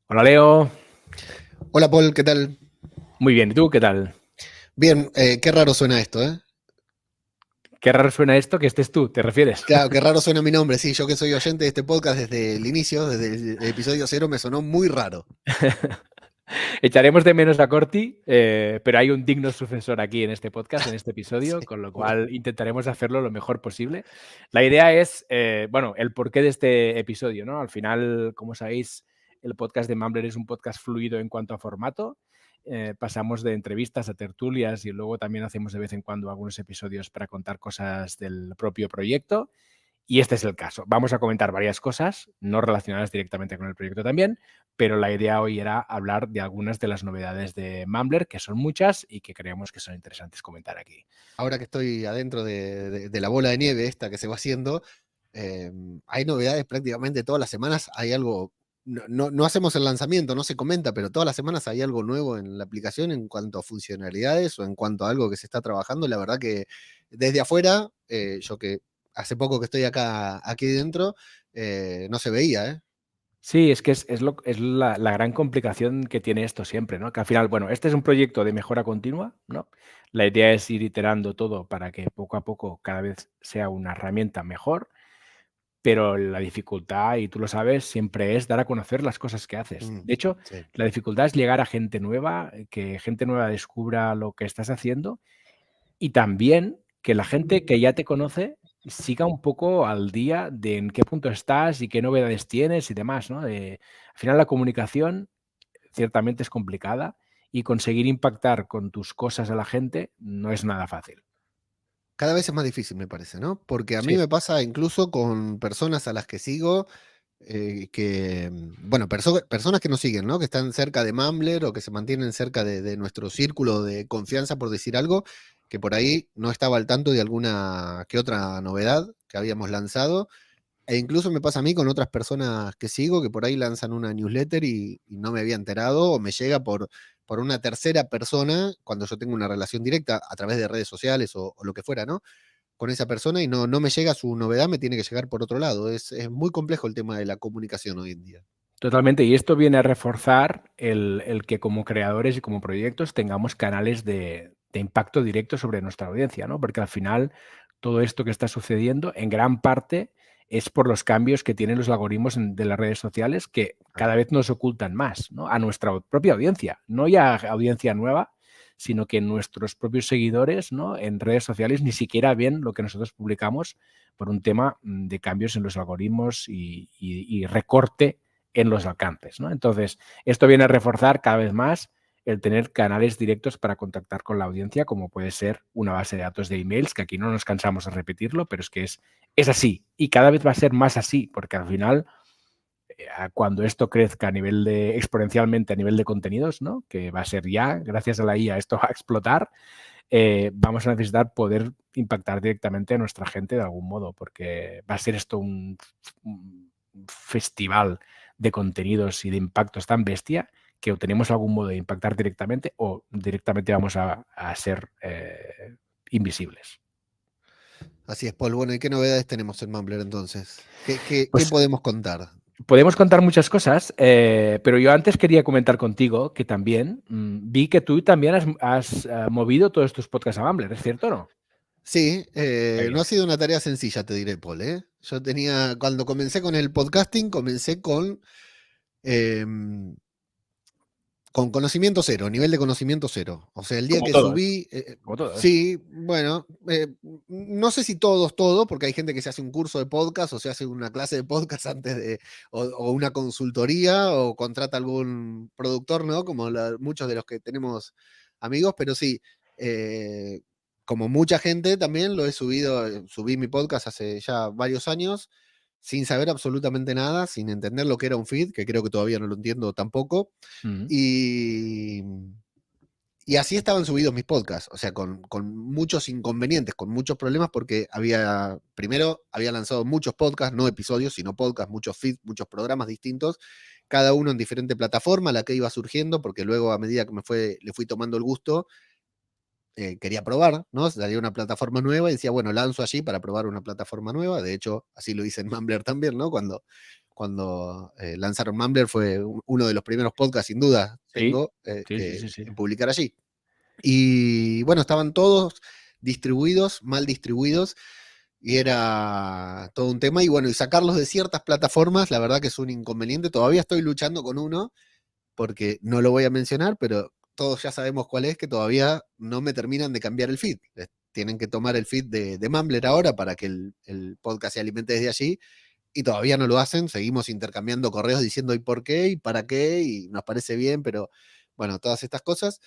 Hola Leo, Hola Paul, ¿qué tal? muy bien, ¿y tú qué tal? Bien, qué raro suena esto, ¿eh? Qué raro suena esto que estés tú, ¿te refieres? Claro, qué raro suena mi nombre, sí, yo que soy oyente de este podcast desde el inicio, desde el episodio cero, me sonó muy raro. Echaremos de menos a Corti, pero hay un digno sucesor aquí en este podcast, en este episodio, Sí, con lo bueno, cual intentaremos hacerlo lo mejor posible. La idea es, bueno, el porqué de este episodio, ¿no? Al final, como sabéis, el podcast de Mumbler es un podcast fluido en cuanto a formato. Pasamos de entrevistas a tertulias y luego también hacemos de vez en cuando algunos episodios para contar cosas del propio proyecto. Y este es el caso. Vamos a comentar varias cosas, no relacionadas directamente con el proyecto también, pero la idea hoy era hablar de algunas de las novedades de Mumbler, que son muchas y que creemos que son interesantes comentar aquí. ahora que estoy adentro de la bola de nieve esta que se va haciendo, eh, hay novedades prácticamente todas las semanas, hay algo, no hacemos el lanzamiento, no se comenta, pero todas las semanas hay algo nuevo en la aplicación en cuanto a funcionalidades o en cuanto a algo que se está trabajando. La verdad que desde afuera, yo que hace poco que estoy aquí dentro, no se veía, ¿eh? Sí, es que es la gran complicación que tiene esto siempre, ¿no? Que al final, bueno, este es un proyecto de mejora continua, ¿no? La idea es ir iterando todo para que poco a poco cada vez sea una herramienta mejor. Pero la dificultad, y tú lo sabes, siempre es dar a conocer las cosas que haces. Mm, De hecho, sí. la dificultad es llegar a gente nueva, que gente nueva descubra lo que estás haciendo y también que la gente que ya te conoce siga un poco al día de en qué punto estás y qué novedades tienes y demás, ¿no? Al final la comunicación ciertamente es complicada y conseguir impactar con tus cosas a la gente no es nada fácil. Cada vez es más difícil, me parece, ¿no? Porque a mí Sí. me pasa incluso con personas a las que sigo bueno, personas que nos siguen, ¿no? Que están cerca de Mumbler o que se mantienen cerca de nuestro círculo de confianza, por decir algo, que por ahí no estaba al tanto de alguna que otra novedad que habíamos lanzado. E incluso me pasa a mí con otras personas que sigo que por ahí lanzan una newsletter y no me había enterado o me llega por una tercera persona cuando yo tengo una relación directa a través de redes sociales o lo que fuera, ¿no? Con esa persona y no me llega su novedad, me tiene que llegar por otro lado. Es muy complejo el tema de la comunicación hoy en día. Totalmente, y esto viene a reforzar el que como creadores y como proyectos tengamos canales de impacto directo sobre nuestra audiencia, ¿no? Porque al final todo esto que está sucediendo en gran parte es por los cambios que tienen los algoritmos de las redes sociales que Claro. cada vez nos ocultan más, ¿no? A nuestra propia audiencia, no ya audiencia nueva, sino que nuestros propios seguidores, ¿no? En redes sociales ni siquiera ven lo que nosotros publicamos por un tema de cambios en los algoritmos y recorte en los alcances, ¿no? Entonces, esto viene a reforzar cada vez más el tener canales directos para contactar con la audiencia, como puede ser una base de datos de emails, que aquí no nos cansamos de repetirlo, pero es que es así. Y cada vez va a ser más así, porque al final, cuando esto crezca a nivel de, exponencialmente a nivel de contenidos, ¿no? Que va a ser ya, gracias a la IA, esto va a explotar, vamos a necesitar poder impactar directamente a nuestra gente de algún modo, porque va a ser esto un festival de contenidos y de impactos tan bestia que o tenemos algún modo de impactar directamente o directamente vamos a ser invisibles. Así es, Paul. Bueno, ¿y qué novedades tenemos en Mumbler entonces? ¿Qué Pues podemos contar? podemos contar muchas cosas, pero yo antes quería comentar contigo que también vi que tú también has movido todos tus podcasts a Mumbler, ¿es cierto o no? Sí, Qué no bien. ha sido una tarea sencilla, te diré, Paul, ¿eh? Yo tenía, cuando comencé con el podcasting, comencé em, con conocimiento cero, nivel de conocimiento cero. O sea, el día Como que todos, subí, como todos. sí, bueno, no sé si todo, porque hay gente que se hace un curso de podcast o se hace una clase de podcast antes o una consultoría o contrata algún productor, ¿no? Como muchos de los que tenemos amigos, pero sí, eh, como mucha gente también lo he subido, subí mi podcast hace ya varios años sin saber absolutamente nada, sin entender lo que era un feed, que creo que todavía no lo entiendo tampoco. Mm. Y, y así estaban subidos mis podcasts, o sea, con muchos inconvenientes, con muchos problemas, porque primero había lanzado muchos podcasts, no episodios, sino podcasts, muchos feeds, muchos programas distintos, cada uno en diferente plataforma, la que iba surgiendo, porque luego a medida que le fui tomando el gusto, quería probar, ¿no? Salía una plataforma nueva y decía, bueno, lanzo allí para probar una plataforma nueva. De hecho, así lo hice en Mumbler también, ¿no? cuando lanzaron Mumbler, fue uno de los primeros podcasts, sin duda, Sí, tengo sí. en publicar allí. Y bueno, estaban todos distribuidos, mal distribuidos, y era todo un tema. Y bueno, y sacarlos de ciertas plataformas, la verdad que es un inconveniente. Todavía estoy luchando con uno, porque no lo voy a mencionar, pero todos ya sabemos cuál es, que todavía no me terminan de cambiar el feed. Tienen que tomar el feed de Mumbler ahora para que el podcast se alimente desde allí, y todavía no lo hacen. Seguimos intercambiando correos diciendo y por qué y para qué, y nos parece bien, pero bueno, todas estas cosas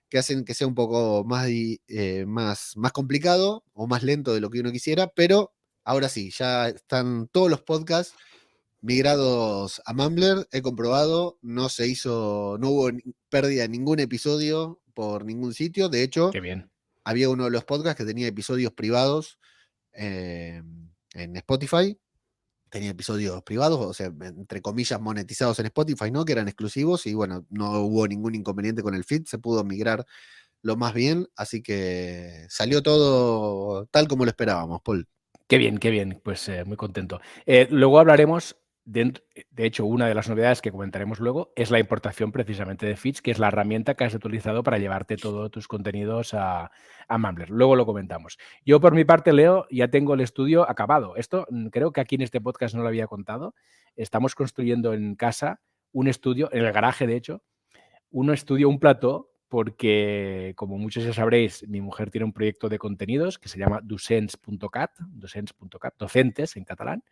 que hacen que sea un poco más complicado o más lento de lo que uno quisiera, pero ahora sí, ya están todos los podcasts migrados a Mumbler. He comprobado, no hubo pérdida de ningún episodio por ningún sitio. De hecho, Qué bien. había uno de los podcasts que tenía episodios privados en Spotify. Tenía episodios privados, o sea, entre comillas, monetizados en Spotify, ¿no? Que eran exclusivos, y bueno, no hubo ningún inconveniente con el feed, se pudo migrar lo más bien, así que salió todo tal como lo esperábamos, Paul. Qué bien, pues muy contento. Luego hablaremos, de hecho, una de las novedades que comentaremos luego es la importación precisamente de feeds, que es la herramienta que has utilizado para llevarte todos tus contenidos a Mumbler. Luego lo comentamos. Yo, por mi parte, Leo, ya tengo el estudio acabado. Esto creo que aquí en este podcast no lo había contado. Estamos construyendo en casa un estudio, en el garaje, de hecho, un plató, porque, como muchos ya sabréis, mi mujer tiene un proyecto de contenidos que se llama docents.cat, docentes en catalán,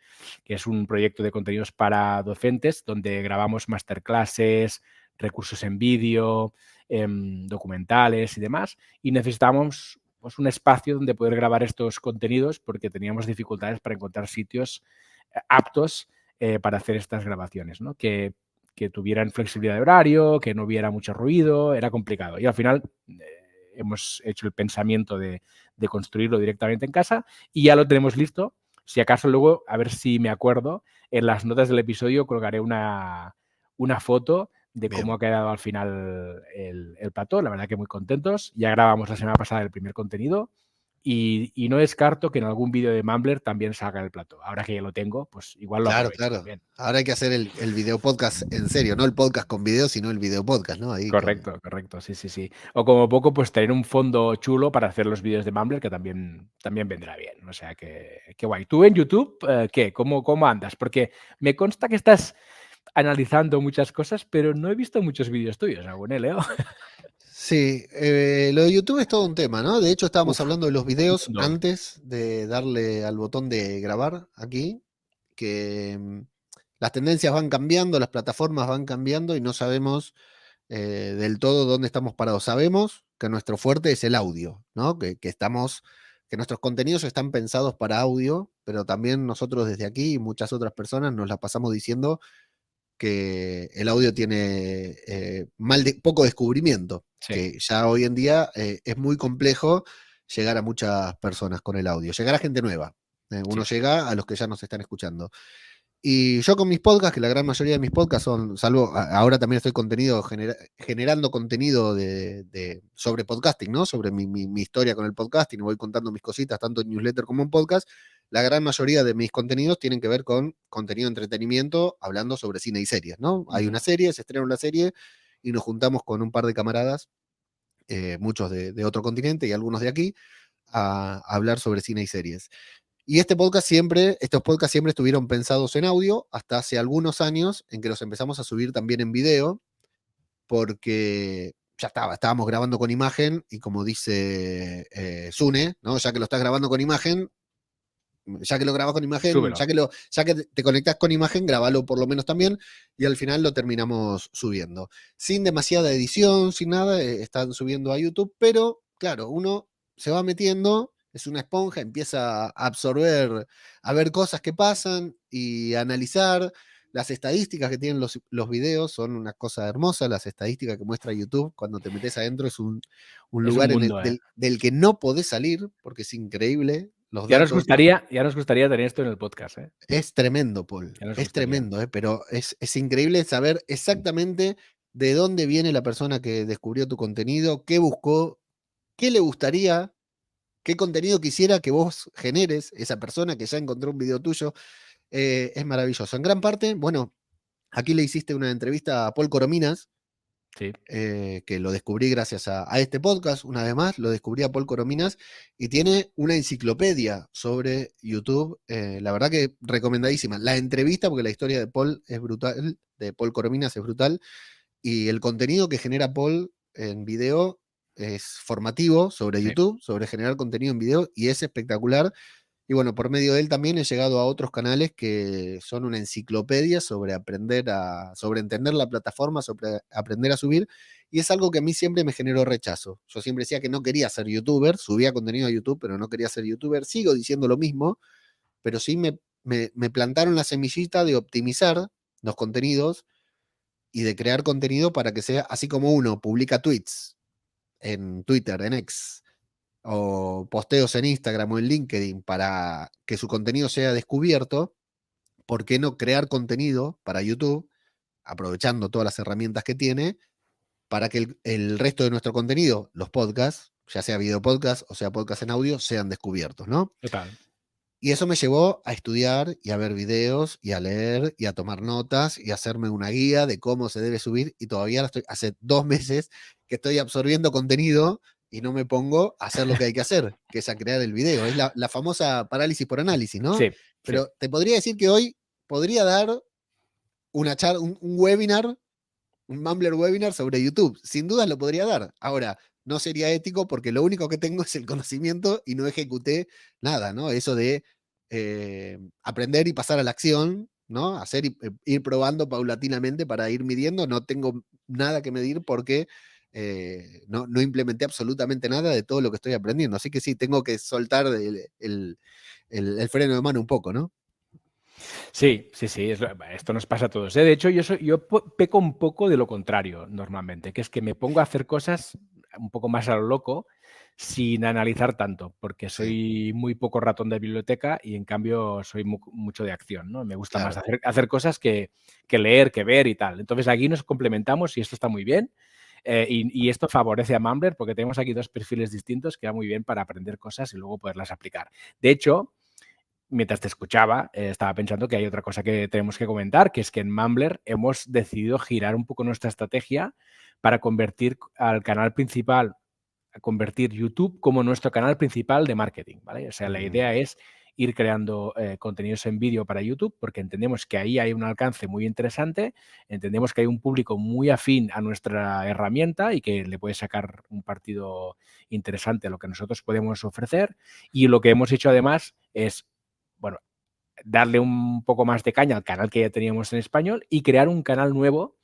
que es un proyecto de contenidos para docentes donde grabamos masterclasses, recursos en vídeo, documentales y demás, y necesitamos pues, un espacio donde poder grabar estos contenidos porque teníamos dificultades para encontrar sitios aptos para hacer estas grabaciones, ¿no? Que tuvieran flexibilidad de horario, que no hubiera mucho ruido, era complicado. Y al final hemos hecho el pensamiento de construirlo directamente en casa y ya lo tenemos listo. Si acaso luego, a ver si me acuerdo, en las notas del episodio colgaré una foto de cómo Bien. ha quedado al final el plató. La verdad que muy contentos. Ya grabamos la semana pasada el primer contenido y no descarto que en algún vídeo de Mumbler también salga el plató. Ahora que ya lo tengo, pues igual lo Claro, aprovecho claro. también. Ahora hay que hacer el video podcast en serio, no el podcast con video, sino el video podcast, ¿no? Ahí con. Correcto, sí. O como poco, pues tener un fondo chulo para hacer los vídeos de Mumbler, que también vendrá bien. O sea, que guay. ¿Tú en YouTube qué? ¿Cómo andas? Porque me consta que estás analizando muchas cosas, pero no he visto muchos vídeos tuyos aún, Leo? Sí, lo de YouTube es todo un tema, ¿no? De hecho, estábamos Uf, hablando de los un videos mundo. antes de darle al botón de grabar aquí, que las tendencias van cambiando, las plataformas van cambiando y no sabemos del todo dónde estamos parados. Sabemos que nuestro fuerte es el audio, ¿no? Que nuestros contenidos están pensados para audio, pero también nosotros desde aquí y muchas otras personas nos la pasamos diciendo que el audio tiene poco descubrimiento, Sí, que ya hoy en día es muy complejo llegar a muchas personas con el audio, llegar a gente nueva. Uno sí. llega a los que ya nos están escuchando. Y yo con mis podcasts, que la gran mayoría de mis podcasts son, salvo ahora también estoy generando contenido sobre podcasting, ¿no? Sobre mi historia con el podcasting, voy contando mis cositas, tanto en newsletter como en podcast. La gran mayoría de mis contenidos tienen que ver con contenido de entretenimiento, hablando sobre cine y series, ¿no? Hay una serie, se estrena una serie y nos juntamos con un par de camaradas, muchos de otro continente y algunos de aquí, a hablar sobre cine y series. Y estos podcasts siempre estuvieron pensados en audio, hasta hace algunos años en que los empezamos a subir también en video, porque estábamos grabando con imagen, y como dice Sune, ¿no? Ya que lo estás grabando con imagen, ya que lo grabas con imagen, Súbelo. ya que te conectas con imagen, grabalo por lo menos también, y al final lo terminamos subiendo. Sin demasiada edición, sin nada, están subiendo a YouTube, pero claro, uno se va metiendo, es una esponja, empieza a absorber, a ver cosas que pasan y a analizar. Las estadísticas que tienen los videos son una cosa hermosa. Las estadísticas que muestra YouTube, cuando te metes adentro, es un Es un lugar mundo, ¿eh? del que no podés salir, porque es increíble. Los Ya nos datos. gustaría, ya nos gustaría tener esto en el podcast, ¿eh? Es tremendo, Paul. Ya nos Es gustaría. tremendo, pero es increíble saber exactamente de dónde viene la persona que descubrió tu contenido, qué buscó, qué le gustaría, qué contenido quisiera que vos generes, esa persona que ya encontró un video tuyo. es maravilloso. En gran parte, bueno, aquí le hiciste una entrevista a Paul Corominas, Sí, que lo descubrí gracias a este podcast, una vez más, lo descubrí a Paul Corominas, y tiene una enciclopedia sobre YouTube, la verdad que recomendadísima. La entrevista, porque la historia de Paul es brutal, de Paul Corominas es brutal, y el contenido que genera Paul en video es formativo sobre sí, YouTube, sobre generar contenido en video, y es espectacular. Y bueno, por medio de él también he llegado a otros canales que son una enciclopedia sobre sobre entender la plataforma, sobre aprender a subir. Y es algo que a mí siempre me generó rechazo. Yo siempre decía que no quería ser youtuber, subía contenido a YouTube, pero no quería ser youtuber. Sigo diciendo lo mismo, pero sí me plantaron la semillita de optimizar los contenidos y de crear contenido para que sea así como uno publica tweets en Twitter, en X, o posteos en Instagram o en LinkedIn para que su contenido sea descubierto, ¿por qué no crear contenido para YouTube, aprovechando todas las herramientas que tiene, para que el resto de nuestro contenido, los podcasts, ya sea video podcast o sea podcast en audio, sean descubiertos, ¿no? total. Y eso me llevó a estudiar y a ver videos y a leer y a tomar notas y a hacerme una guía de cómo se debe subir. Y todavía hace 2 meses que estoy absorbiendo contenido y no me pongo a hacer lo que hay que hacer, que es a crear el video. Es la famosa parálisis por análisis, ¿no? Sí, sí. Pero te podría decir que hoy podría dar un webinar, un Mumbler webinar sobre YouTube. Sin duda lo podría dar. Ahora, no sería ético porque lo único que tengo es el conocimiento y no ejecuté nada, ¿no? Eso de aprender y pasar a la acción, ¿no? Hacer y ir probando paulatinamente para ir midiendo. No tengo nada que medir porque no implementé absolutamente nada de todo lo que estoy aprendiendo. Así que sí, tengo que soltar el freno de mano un poco, ¿no? Sí, sí, sí, esto nos pasa a todos, ¿eh? De hecho, yo peco un poco de lo contrario normalmente, que es que me pongo a hacer cosas un poco más a lo loco sin analizar tanto, porque Sí, soy muy poco ratón de biblioteca y en cambio soy mucho de acción, ¿no? Me gusta más claro. hacer cosas que leer, que ver y tal. Entonces aquí nos complementamos y esto está muy bien. Y esto favorece a Mumbler porque tenemos aquí dos perfiles distintos que va muy bien para aprender cosas y luego poderlas aplicar. De hecho, mientras te escuchaba, estaba pensando que hay otra cosa que tenemos que comentar, que es que en Mumbler hemos decidido girar un poco nuestra estrategia para convertir al canal principal, a convertir YouTube como nuestro canal principal de marketing, ¿vale? O sea, la idea es ir creando contenidos en vídeo para YouTube porque entendemos que ahí hay un alcance muy interesante, entendemos que hay un público muy afín a nuestra herramienta y que le puede sacar un partido interesante a lo que nosotros podemos ofrecer. Y lo que hemos hecho además es, bueno, darle un poco más de caña al canal que ya teníamos en español y crear un canal nuevo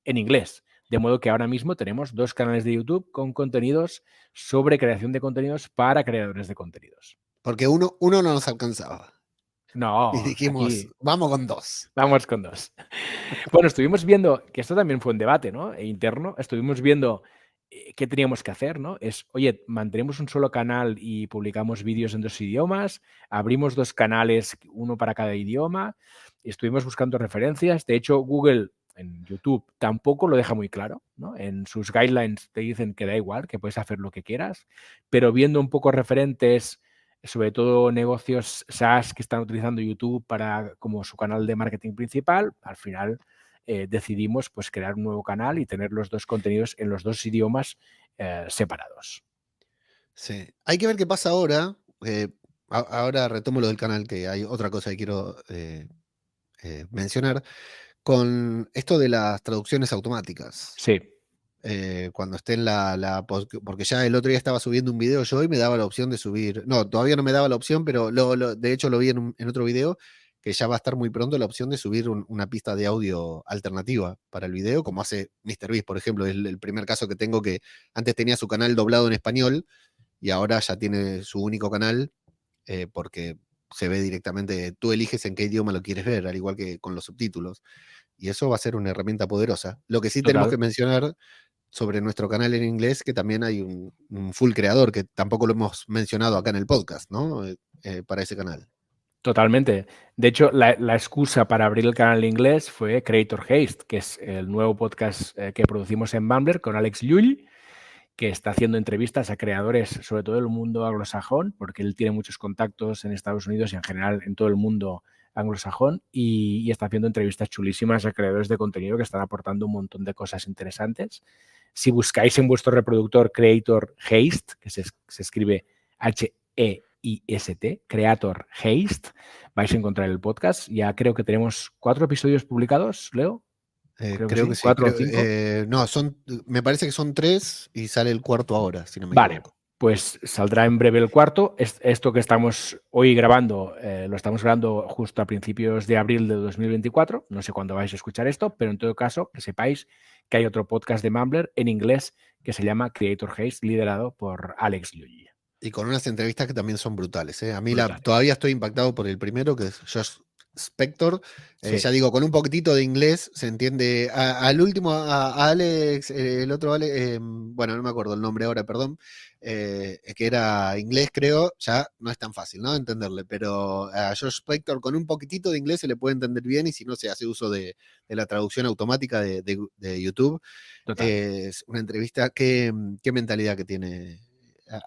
en inglés. De modo que ahora mismo tenemos 2 canales de YouTube con contenidos sobre creación de contenidos para creadores de contenidos. Porque uno no nos alcanzaba. Y No, dijimos, aquí vamos con dos. vamos con 2. Bueno, estuvimos viendo, que esto también fue un debate, ¿no? Interno, estuvimos viendo qué teníamos que hacer, ¿no? Es, oye, mantenemos un solo canal y publicamos vídeos en 2 idiomas, abrimos 2 canales, uno para cada idioma, y estuvimos buscando referencias. De hecho, Google en YouTube tampoco lo deja muy claro, ¿no? En sus guidelines te dicen que da igual, que puedes hacer lo que quieras, pero viendo un poco referentes, sobre todo negocios SaaS que están utilizando YouTube para como su canal de marketing principal, al final decidimos pues crear un nuevo canal y tener los 2 contenidos en los 2 idiomas separados. Sí. Hay que ver qué pasa ahora. Ahora retomo lo del canal, que hay otra cosa que quiero mencionar. Con esto de las traducciones automáticas. Sí, Cuando esté en porque ya el otro día estaba subiendo un video yo y me daba la opción de subir. No, todavía no me daba la opción, pero de hecho lo vi en otro video, que ya va a estar muy pronto la opción de subir una pista de audio alternativa para el video, como hace MrBeast, por ejemplo. Es el primer caso que tengo, que antes tenía su canal doblado en español y ahora ya tiene su único canal, porque se ve directamente, tú eliges en qué idioma lo quieres ver, al igual que con los subtítulos. Y eso va a ser una herramienta poderosa. Lo que sí tenemos total. que mencionar sobre nuestro canal en inglés, que también hay un full creador, que tampoco lo hemos mencionado acá en el podcast, ¿no? Para ese canal. Totalmente. De hecho, la excusa para abrir el canal en inglés fue Creator Haste, que es el nuevo podcast que producimos en Mumbler con Alex Llull, que está haciendo entrevistas a creadores, sobre todo del mundo anglosajón, porque él tiene muchos contactos en Estados Unidos y en general en todo el mundo anglosajón y está haciendo entrevistas chulísimas a creadores de contenido que están aportando un montón de cosas interesantes. Si buscáis en vuestro reproductor Creator Haste, que se escribe Heist, Creator Haste, vais a encontrar el podcast. Ya creo que tenemos 4 episodios publicados, Leo. Creo que sí. 4 o 5. No, me parece que son 3 y sale el cuarto ahora, si no me Vale, equivoco. pues saldrá en breve el cuarto. Esto que estamos hoy grabando, lo estamos grabando justo a principios de abril de 2024. No sé cuándo vais a escuchar esto, pero en todo caso, que sepáis que hay otro podcast de Mumbler en inglés que se llama Creator Haste, liderado por Alex Liu. Y con unas entrevistas que también son brutales. A mí Brutales. todavía estoy impactado por el primero, que es Josh Spector. Sí. Ya digo, con un poquitito de inglés se entiende. Al último, a Alex, el otro Alex, bueno, no me acuerdo el nombre ahora, perdón, que era inglés, creo, ya no es tan fácil, ¿no? Entenderle. Pero a Josh Spector con un poquitito de inglés se le puede entender bien, y si no, se hace uso de la traducción automática de YouTube. Total. Es una entrevista. ¿Qué mentalidad que tiene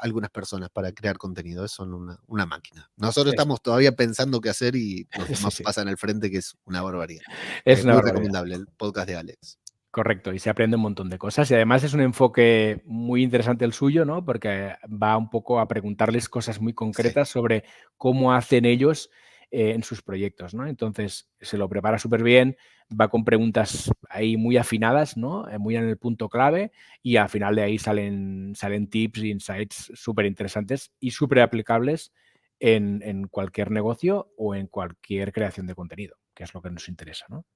algunas personas para crear contenido? Son una máquina. Nosotros estamos todavía pensando qué hacer y los demás pasan al frente, que es una barbaridad. Es una muy barbaridad. recomendable el podcast de Alex. Correcto, y se aprende un montón de cosas y además es un enfoque muy interesante el suyo, ¿no? Porque va un poco a preguntarles cosas muy concretas sobre cómo hacen ellos en sus proyectos, ¿no? Entonces se lo prepara súper bien, va con preguntas ahí muy afinadas, ¿no? Muy en el punto clave, y al final de ahí salen tips e insights súper interesantes y súper aplicables en cualquier negocio o en cualquier creación de contenido, que es lo que nos interesa, ¿no? O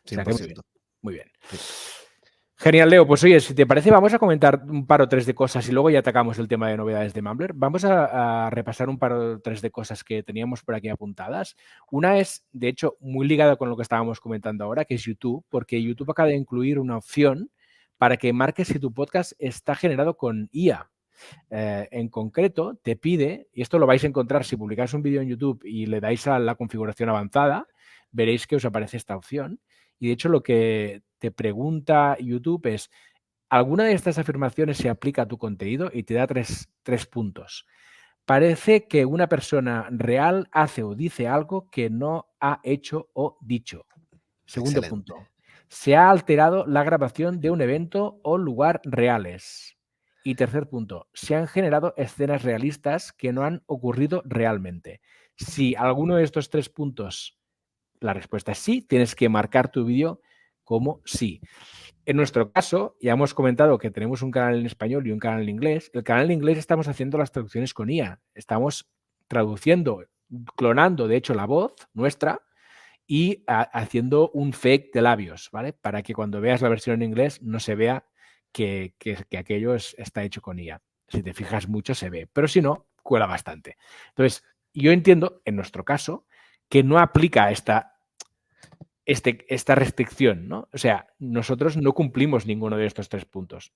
sea que muy bien. Muy bien. Sí. Genial, Leo. Pues oye, si te parece, vamos a comentar un par o tres de cosas y luego ya atacamos el tema de novedades de Mumbler. Vamos a repasar un par o tres de cosas que teníamos por aquí apuntadas. Una es, de hecho, muy ligada con lo que estábamos comentando ahora, que es YouTube, porque YouTube acaba de incluir una opción para que marques si tu podcast está generado con IA. En concreto, te pide, y esto lo vais a encontrar si publicáis un vídeo en YouTube y le dais a la configuración avanzada, veréis que os aparece esta opción. Y de hecho lo que te pregunta YouTube es, ¿alguna de estas afirmaciones se aplica a tu contenido? Y te da tres puntos. Parece que una persona real hace o dice algo que no ha hecho o dicho. Segundo Excelente. punto. Se ha alterado la grabación de un evento o lugar reales. Y tercer punto. Se han generado escenas realistas que no han ocurrido realmente. Si alguno de estos 3 puntos, la respuesta es sí, tienes que marcar tu vídeo como sí. En nuestro caso, ya hemos comentado que tenemos un canal en español y un canal en inglés. El canal en inglés estamos haciendo las traducciones con IA. Estamos traduciendo, clonando, de hecho, la voz nuestra y haciendo un fake de labios, ¿vale? Para que cuando veas la versión en inglés no se vea que aquello está hecho con IA. Si te fijas mucho se ve, pero si no, cuela bastante. Entonces, yo entiendo, en nuestro caso, que no aplica esta restricción, ¿no? O sea, nosotros no cumplimos ninguno de estos 3 puntos.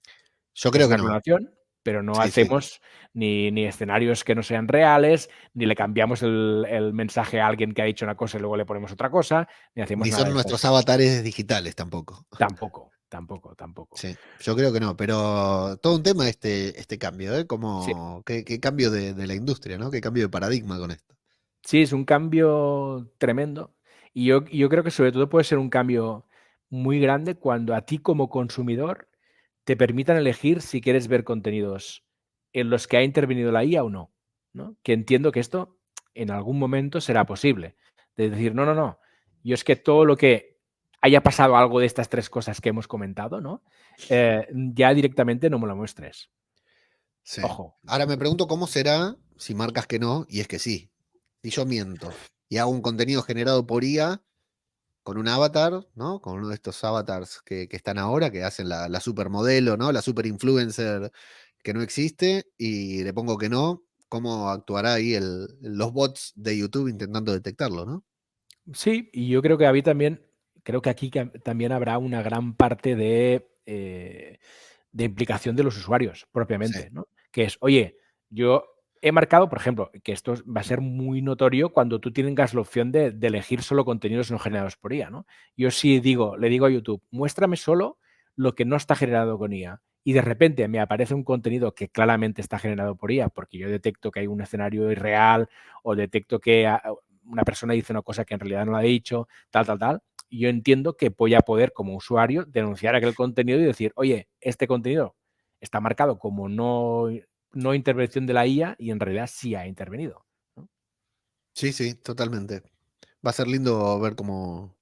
Yo Es creo que una no. clonación, pero no Sí, hacemos ni escenarios que no sean reales, ni le cambiamos el mensaje a alguien que ha dicho una cosa y luego le ponemos otra cosa, ni hacemos Ni nada son de estas nuestros cosas. avatares digitales tampoco. Tampoco. Sí, yo creo que no, pero todo un tema este cambio, ¿eh? Sí. Qué cambio de la industria, ¿no? Qué cambio de paradigma con esto. Sí, es un cambio tremendo y yo creo que sobre todo puede ser un cambio muy grande cuando a ti como consumidor te permitan elegir si quieres ver contenidos en los que ha intervenido la IA o no, ¿no? Que entiendo que esto en algún momento será posible. De decir, no, yo es que todo lo que haya pasado algo de estas 3 cosas que hemos comentado, ¿no? Ya directamente no me lo muestres. Sí. Ojo. Ahora me pregunto cómo será si marcas que no, y es que sí. Si yo miento y hago un contenido generado por IA con un avatar, ¿no? Con uno de estos avatars que están ahora, que hacen la supermodelo, ¿no? La super influencer que no existe, y le pongo que no, ¿cómo actuará ahí los bots de YouTube intentando detectarlo, ¿no? Sí, y yo creo que creo que aquí también habrá una gran parte de implicación de los usuarios Sí. propiamente, ¿no? Que es, oye, yo he marcado, por ejemplo, que esto va a ser muy notorio cuando tú tengas la opción de elegir solo contenidos no generados por IA, ¿no? Yo sí le digo a YouTube, muéstrame solo lo que no está generado con IA. Y de repente me aparece un contenido que claramente está generado por IA, porque yo detecto que hay un escenario irreal o detecto que una persona dice una cosa que en realidad no la ha dicho, tal. Y yo entiendo que voy a poder, como usuario, denunciar aquel contenido y decir, oye, este contenido está marcado como no intervención de la IA y en realidad sí ha intervenido, ¿no? Sí, sí, totalmente. Va a ser lindo ver cómo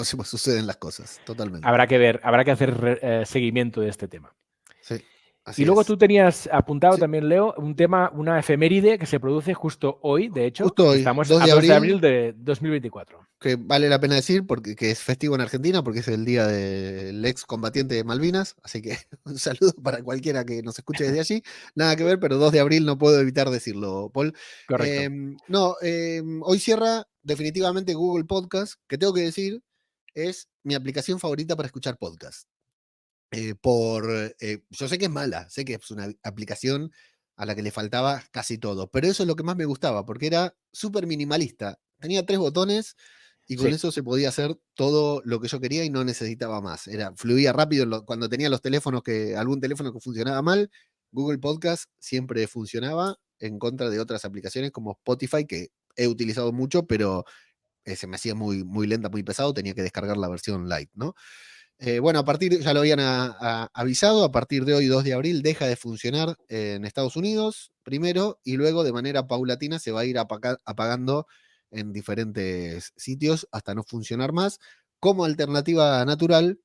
se suceden las cosas, totalmente. Habrá que hacer seguimiento de este tema. Sí, Y así luego es. tú tenías apuntado Sí, también, Leo, un tema, una efeméride que se produce justo hoy, de hecho, justo que hoy, estamos 2 a de 2 de abril, abril de 2024. que vale la pena decir porque que es festivo en Argentina, porque es el día del ex combatiente de Malvinas, así que un saludo para cualquiera que nos escuche desde allí. Nada que ver, pero 2 de abril no puedo evitar decirlo, Paul. Correcto. No, hoy cierra definitivamente Google Podcast, que tengo que decir es mi aplicación favorita para escuchar podcast. Yo sé que es mala, sé que es una aplicación a la que le faltaba casi todo, pero eso es lo que más me gustaba, porque era súper minimalista. Tenía 3 botones y con Sí, eso se podía hacer todo lo que yo quería y no necesitaba más. Fluía rápido. Cuando tenía algún teléfono que funcionaba mal, Google Podcast siempre funcionaba en contra de otras aplicaciones como Spotify, que he utilizado mucho, pero se me hacía muy, muy lenta, muy pesado, tenía que descargar la versión light, ¿no? Bueno, ya lo habían avisado, a partir de hoy, 2 de abril, deja de funcionar en Estados Unidos primero y luego de manera paulatina se va a ir apagando en diferentes sitios hasta no funcionar más. Como alternativa natural,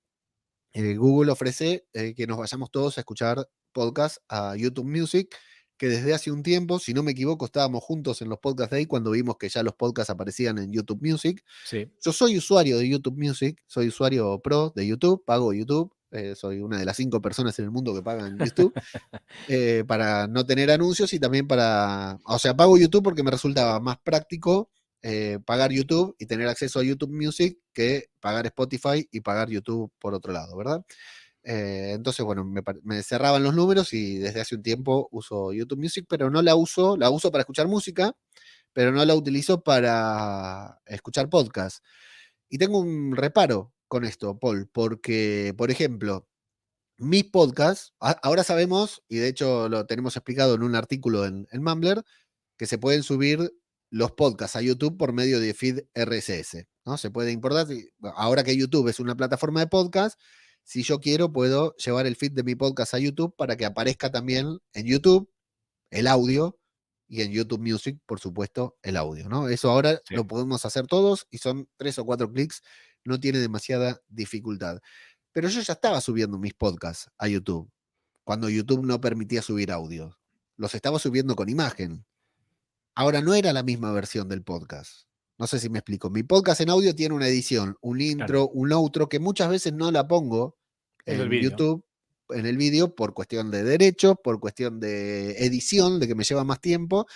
Google ofrece que nos vayamos todos a escuchar podcast a YouTube Music, que desde hace un tiempo, si no me equivoco, estábamos juntos en los Podcast Day cuando vimos que ya los podcasts aparecían en YouTube Music. sí. Yo soy usuario de YouTube Music, soy usuario pro de YouTube, pago YouTube, soy una de las 5 personas en el mundo que pagan YouTube, para no tener anuncios y también o sea, pago YouTube porque me resultaba más práctico pagar YouTube y tener acceso a YouTube Music que pagar Spotify y pagar YouTube por otro lado, ¿verdad? Entonces, bueno, me cerraban los números y desde hace un tiempo uso YouTube Music, pero no la uso para escuchar música, pero no la utilizo para escuchar podcast. Y tengo un reparo con esto, Paul, porque, por ejemplo, mis podcasts, ahora sabemos, y de hecho lo tenemos explicado en un artículo en Mumbler, que se pueden subir los podcasts a YouTube por medio de feed RSS, ¿no? Se puede importar, ahora que YouTube es una plataforma de podcast, si yo quiero puedo llevar el feed de mi podcast a YouTube para que aparezca también en YouTube el audio y en YouTube Music, por supuesto, el audio, ¿no? Eso ahora Sí. lo podemos hacer todos y son 3 o 4 clics, no tiene demasiada dificultad. Pero yo ya estaba subiendo mis podcasts a YouTube, cuando YouTube no permitía subir audio. Los estaba subiendo con imagen. Ahora no era la misma versión del podcast. No sé si me explico. Mi podcast en audio tiene una edición, un Claro. intro, un outro, que muchas veces no la pongo Es el en vídeo. YouTube, en el vídeo, por cuestión de derechos, por cuestión de edición, de que me lleva más tiempo.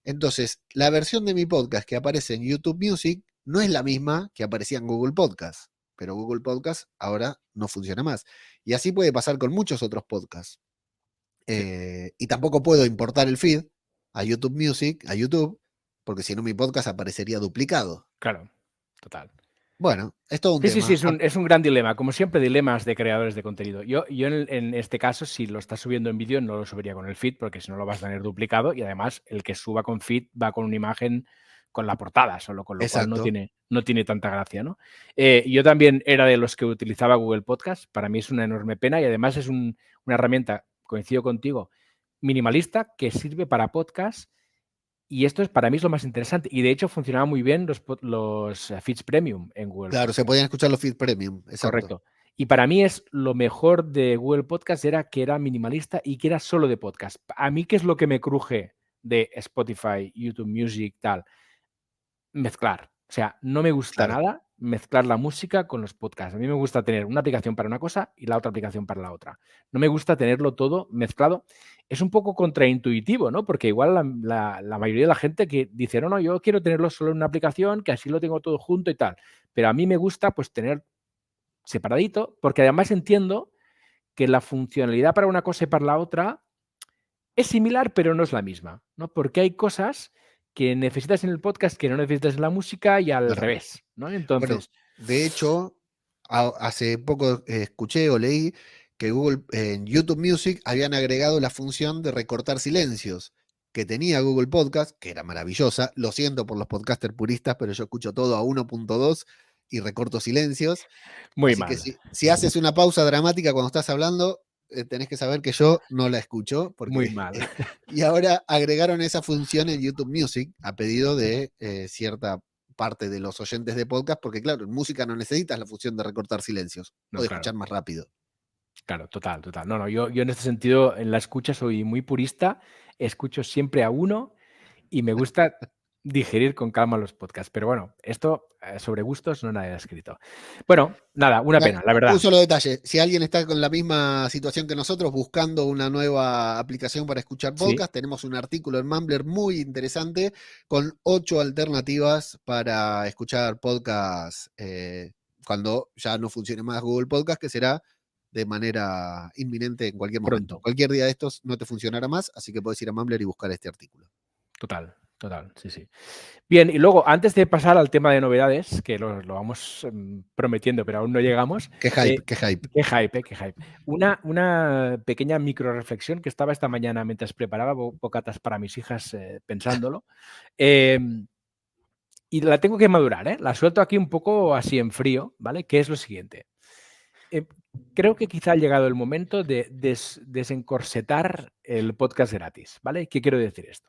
Entonces, la versión de mi podcast que aparece en YouTube Music no es la misma que aparecía en Google Podcast, pero Google Podcast ahora no funciona más. Y así puede pasar con muchos otros podcasts. Sí. Y tampoco puedo importar el feed a YouTube Music, a YouTube, porque si no mi podcast aparecería duplicado. Claro. Total. Bueno, es todo un Sí, tema. es un gran dilema. Como siempre, dilemas de creadores de contenido. Yo en este caso, si lo estás subiendo en vídeo, no lo subiría con el feed, porque si no lo vas a tener duplicado. Y además, el que suba con feed va con una imagen con la portada, solo con lo cual Exacto. no tiene tanta gracia, ¿no? Yo también era de los que utilizaba Google Podcast. Para mí es una enorme pena y además es una herramienta, coincido contigo, minimalista que sirve para podcast. Y esto para mí es lo más interesante. Y de hecho funcionaba muy bien los feeds premium en Google Claro, se Podcast. podían escuchar los feed premium. Exacto. Correcto. Y para mí es lo mejor de Google Podcast era que era minimalista y que era solo de podcast. A mí, ¿qué es lo que me cruje de Spotify, YouTube Music, tal? Mezclar. O sea, no me gusta Claro. nada mezclar la música con los podcasts. A mí me gusta tener una aplicación para una cosa y la otra aplicación para la otra. No me gusta tenerlo todo mezclado. Es un poco contraintuitivo, ¿no? Porque igual la mayoría de la gente que dice, no, yo quiero tenerlo solo en una aplicación, que así lo tengo todo junto y tal. Pero a mí me gusta pues tener separadito, porque además entiendo que la funcionalidad para una cosa y para la otra es similar, pero no es la misma, ¿no? Porque hay cosas que necesitas en el podcast que no necesitas en la música y al Claro. revés, ¿no? Bueno, Entonces, de hecho, hace poco escuché o leí que Google en YouTube Music habían agregado la función de recortar silencios. que tenía Google Podcast, que era maravillosa. Lo siento por los podcasters puristas, pero yo escucho todo a 1.2 y recorto silencios. Muy Así que mal, si haces una pausa dramática cuando estás hablando, tenés que saber que yo no la escucho, muy porque mal. y ahora agregaron esa función en YouTube Music a pedido de cierta parte de los oyentes de podcast, porque claro, en música no necesitas la función de recortar silencios o No, de claro. escuchar más rápido. Claro, total, total. No, no, yo en este sentido, en la escucha soy muy purista, escucho siempre a uno y me gusta digerir con calma los podcasts. Pero bueno, esto sobre gustos no nadie ha escrito. Bueno, nada, una pena, la Un verdad. solo detalle, si alguien está con la misma situación que nosotros buscando una nueva aplicación para escuchar Sí, podcast, tenemos un artículo en Mumbler muy interesante con 8 alternativas para escuchar podcast cuando ya no funcione más Google Podcast, que será de manera inminente en cualquier momento. pronto. Cualquier día de estos no te funcionará más, así que puedes ir a Mumbler y buscar este artículo. Total, total, sí, sí. Bien, y luego, antes de pasar al tema de novedades, que lo vamos prometiendo, pero aún no llegamos, Qué hype, qué hype. qué hype, qué hype. Una pequeña micro reflexión que estaba esta mañana mientras preparaba bocatas para mis hijas pensándolo. em, y la tengo que madurar, ¿eh? La suelto aquí un poco así en frío, ¿vale? Que es lo siguiente. Eh, Creo que quizá ha llegado el momento de desencorsetar el podcast gratis, ¿vale? ¿Qué quiero decir esto?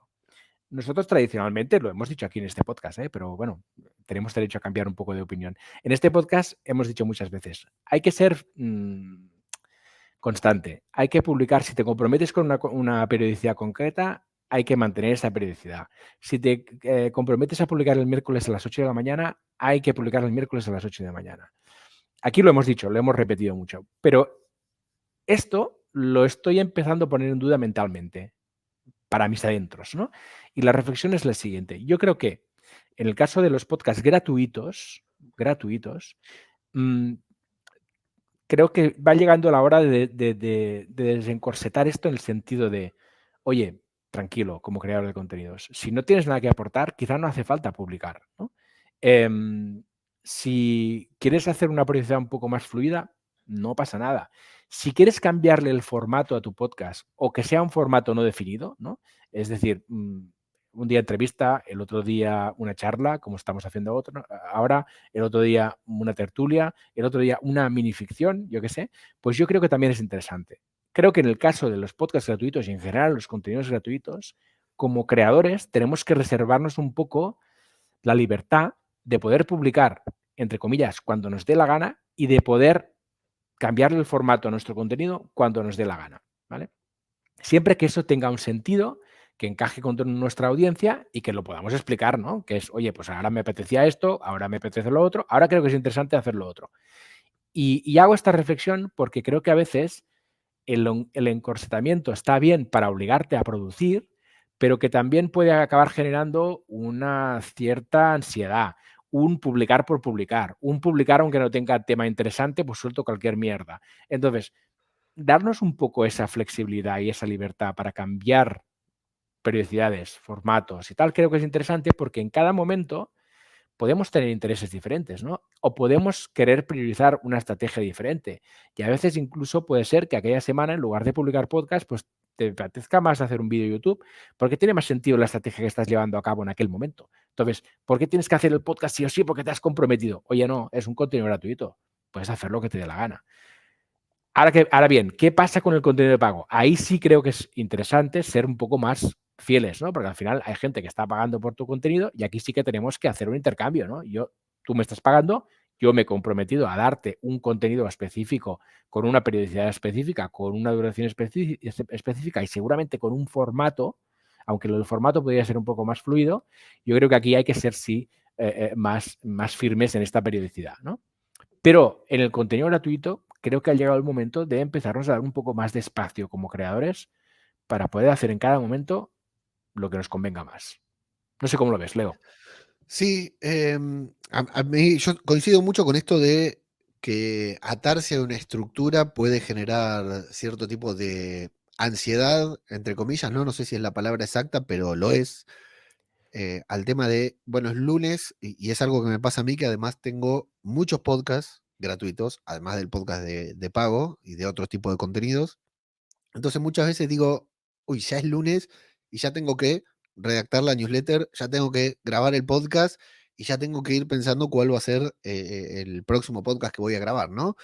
Nosotros tradicionalmente, lo hemos dicho aquí en este podcast, pero bueno, tenemos derecho a cambiar un poco de opinión. En este podcast hemos dicho muchas veces, hay que ser constante, hay que publicar, si te comprometes con una periodicidad concreta, hay que mantener esa periodicidad. Si te comprometes a publicar el miércoles a las 8 de la mañana, hay que publicar el miércoles a las 8 de la mañana. Aquí lo hemos dicho, lo hemos repetido mucho, pero esto lo estoy empezando a poner en duda mentalmente para mis adentros, ¿no? Y la reflexión es la siguiente. Yo creo que en el caso de los podcasts gratuitos, mm, creo que va llegando la hora de desencorsetar esto en el sentido de, oye, tranquilo, como creador de contenidos, si no tienes nada que aportar, quizá no hace falta publicar, ¿no? Em, si quieres hacer una periodicidad un poco más fluida, no pasa nada. Si quieres cambiarle el formato a tu podcast o que sea un formato no definido, ¿no? Es decir, un día entrevista, el otro día una charla, como estamos haciendo ahora, el otro día una tertulia, el otro día una minificción, yo qué sé, pues yo creo que también es interesante. Creo que en el caso de los podcasts gratuitos y en general los contenidos gratuitos, como creadores tenemos que reservarnos un poco la libertad de poder publicar, entre comillas, cuando nos dé la gana y de poder cambiarle el formato a nuestro contenido cuando nos dé la gana, ¿vale? Siempre que eso tenga un sentido, que encaje con nuestra audiencia y que lo podamos explicar, ¿no? Que es, oye, pues ahora me apetecía esto, ahora me apetece lo otro, ahora creo que es interesante hacer lo otro. Y hago esta reflexión porque creo que a veces el encorsetamiento está bien para obligarte a producir, pero que también puede acabar generando una cierta ansiedad, un publicar por publicar, un publicar aunque no tenga tema interesante, pues suelto cualquier mierda. Entonces, darnos un poco esa flexibilidad y esa libertad para cambiar periodicidades, formatos y tal, creo que es interesante porque en cada momento podemos tener intereses diferentes, ¿no? O podemos querer priorizar una estrategia diferente. Y a veces incluso puede ser que aquella semana, en lugar de publicar podcast, pues te apetezca más hacer un vídeo YouTube, porque tiene más sentido la estrategia que estás llevando a cabo en aquel momento. Entonces, ¿por qué tienes que hacer el podcast sí o sí? Porque te has comprometido. Oye, no, es un contenido gratuito. Puedes hacer lo que te dé la gana. Ahora bien, ¿qué pasa con el contenido de pago? Ahí sí creo que es interesante ser un poco más fieles, ¿no? Porque al final hay gente que está pagando por tu contenido y aquí sí que tenemos que hacer un intercambio, ¿no? Tú me estás pagando, yo me he comprometido a darte un contenido específico, con una periodicidad específica, con una duración específica y seguramente con un formato, aunque el formato podría ser un poco más fluido, yo creo que aquí hay que ser sí más firmes en esta periodicidad, ¿no? Pero en el contenido gratuito creo que ha llegado el momento de empezarnos a dar un poco más de espacio como creadores para poder hacer en cada momento lo que nos convenga más. No sé cómo lo ves, Leo. Sí, a mí yo coincido mucho con esto de que atarse a una estructura puede generar cierto tipo de ansiedad, entre comillas, ¿no? No sé si es la palabra exacta, pero lo es. Al tema de, bueno, es lunes y es algo que me pasa a mí, que además tengo muchos podcasts gratuitos, además del podcast de pago y de otros tipos de contenidos. Entonces muchas veces digo, uy, ya es lunes y ya tengo que redactar la newsletter, ya tengo que grabar el podcast y ya tengo que ir pensando cuál va a ser el próximo podcast que voy a grabar, ¿no?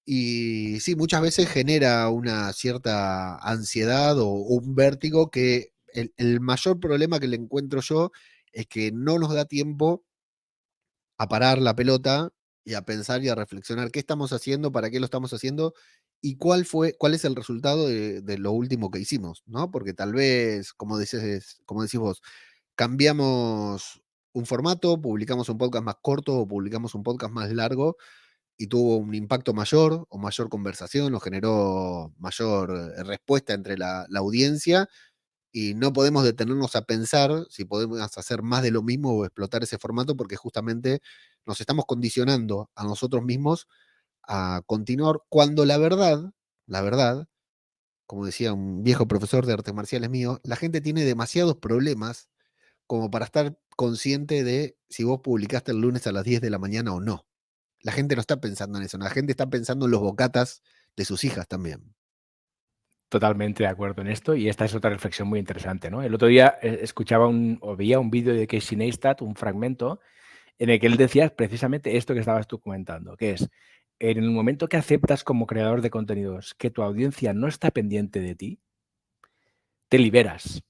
Y sí, muchas veces genera una cierta ansiedad o un vértigo que el mayor problema que le encuentro yo es que no nos da tiempo a parar la pelota y a pensar y a reflexionar qué estamos haciendo, para qué lo estamos haciendo y cuál es el resultado de lo último que hicimos, ¿no? Porque tal vez, como decís vos, cambiamos un formato, publicamos un podcast más corto o publicamos un podcast más largo y tuvo un impacto mayor o mayor conversación o generó mayor respuesta entre la audiencia y no podemos detenernos a pensar si podemos hacer más de lo mismo o explotar ese formato porque justamente nos estamos condicionando a nosotros mismos a continuar cuando la verdad, como decía un viejo profesor de artes marciales mío, la gente tiene demasiados problemas como para estar consciente de si vos publicaste el lunes a las 10 de la mañana o no. La gente no está pensando en eso, la gente está pensando en los bocatas de sus hijas también. Totalmente de acuerdo en esto y esta es otra reflexión muy interesante, ¿no? El otro día escuchaba o veía un vídeo de Casey Neistat, un fragmento, en el que él decía precisamente esto que estabas tú comentando, que es, en el momento que aceptas como creador de contenidos que tu audiencia no está pendiente de ti, te liberas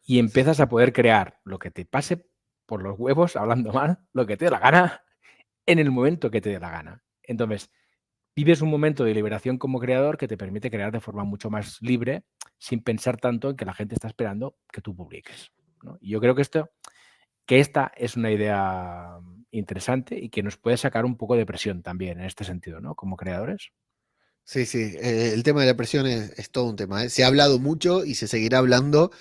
y Sí, empiezas a poder crear lo que te pase por los huevos, hablando mal, lo que te dé la gana, en el momento que te dé la gana. Entonces, vives un momento de liberación como creador que te permite crear de forma mucho más libre, sin pensar tanto en que la gente está esperando que tú publiques, ¿no? Y yo creo que esta es una idea interesante y que nos puede sacar un poco de presión también en este sentido, ¿no? Como creadores. sí, sí. El tema de la presión es todo un tema, ¿eh? Se ha hablado mucho y se seguirá hablando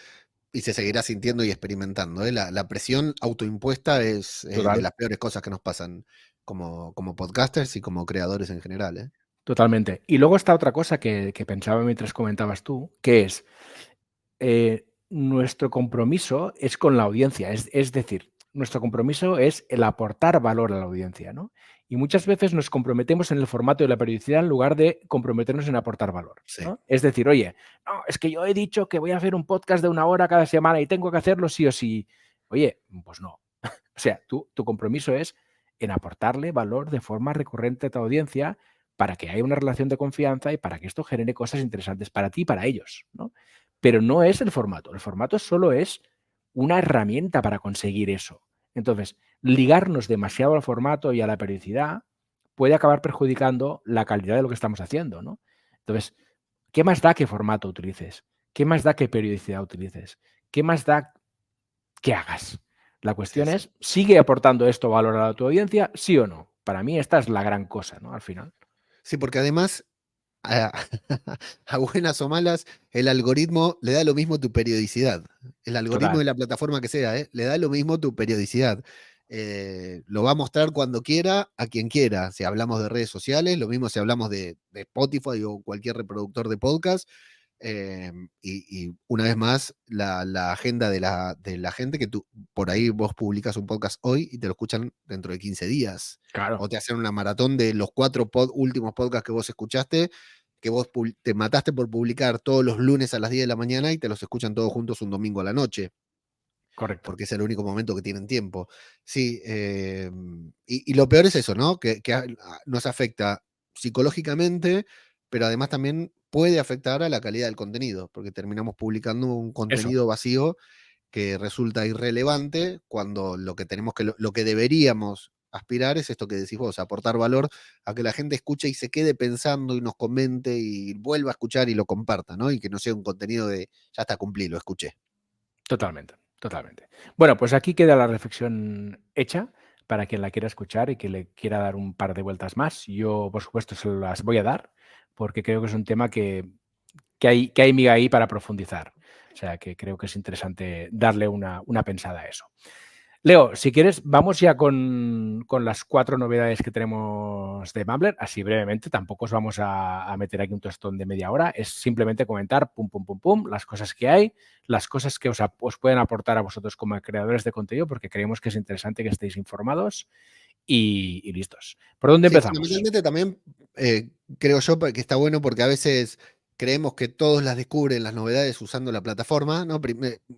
y se seguirá sintiendo y experimentando, ¿eh? La presión autoimpuesta es de Total. las peores cosas que nos pasan como podcasters y como creadores en general, ¿eh? Totalmente. Y luego está otra cosa que pensaba mientras comentabas tú, que es nuestro compromiso es con la audiencia, es decir, nuestro compromiso es el aportar valor a la audiencia, ¿no? Y muchas veces nos comprometemos en el formato de la periodicidad en lugar de comprometernos en aportar valor, Sí, ¿no? Es decir, oye, no, es que yo he dicho que voy a hacer un podcast de 1 hora cada semana y tengo que hacerlo sí o sí. Oye, pues no. O sea, tu compromiso es en aportarle valor de forma recurrente a tu audiencia para que haya una relación de confianza y para que esto genere cosas interesantes para ti y para ellos, ¿no? Pero no es el formato solo es una herramienta para conseguir eso. Entonces, ligarnos demasiado al formato y a la periodicidad puede acabar perjudicando la calidad de lo que estamos haciendo, ¿no? Entonces, ¿qué más da qué formato utilices? ¿Qué más da qué periodicidad utilices? ¿Qué más da qué hagas? La sí, cuestión sí. es, ¿sigue aportando esto valor a tu audiencia? ¿Sí o no? Para mí esta es la gran cosa, ¿no? Al final. Sí, porque además a, a buenas o malas, el algoritmo le da lo mismo tu periodicidad. El algoritmo Total, de la plataforma que sea, ¿eh? Le da lo mismo tu periodicidad. Lo va a mostrar cuando quiera, a quien quiera. Si hablamos de redes sociales, lo mismo si hablamos de Spotify o cualquier reproductor de podcast. Y una vez más, la agenda de la gente que tú, por ahí vos publicas un podcast hoy y te lo escuchan dentro de 15 días. claro, O te hacen una maratón de los 4 últimos podcasts que vos escuchaste, que vos te mataste por publicar todos los lunes a las 10 de la mañana y te los escuchan todos juntos un domingo a la noche, correcto. porque es el único momento que tienen tiempo. Sí, y lo peor es eso, ¿no? Que nos afecta psicológicamente, pero además también puede afectar a la calidad del contenido, porque terminamos publicando un Eso, contenido vacío que resulta irrelevante cuando lo que deberíamos aspirar es esto que decís vos, aportar valor a que la gente escuche y se quede pensando y nos comente y vuelva a escuchar y lo comparta, ¿no? Y que no sea un contenido de ya está cumplido, lo escuché. totalmente, totalmente. Bueno, pues aquí queda la reflexión hecha para quien la quiera escuchar y que le quiera dar un par de vueltas más. Yo, por supuesto, se las voy a dar porque creo que es un tema que hay miga ahí para profundizar. O sea, que creo que es interesante darle una pensada a eso. Leo, si quieres, vamos ya con las 4 novedades que tenemos de Mumbler, así brevemente, tampoco os vamos a meter aquí un tostón de media hora, es simplemente comentar, pum, pum, pum, pum, las cosas que hay, las cosas que os pueden aportar a vosotros como creadores de contenido, porque creemos que es interesante que estéis informados y listos. ¿Por dónde Sí, empezamos? fundamentalmente también creo yo que está bueno porque a veces creemos que todos las descubren las novedades usando la plataforma, ¿no?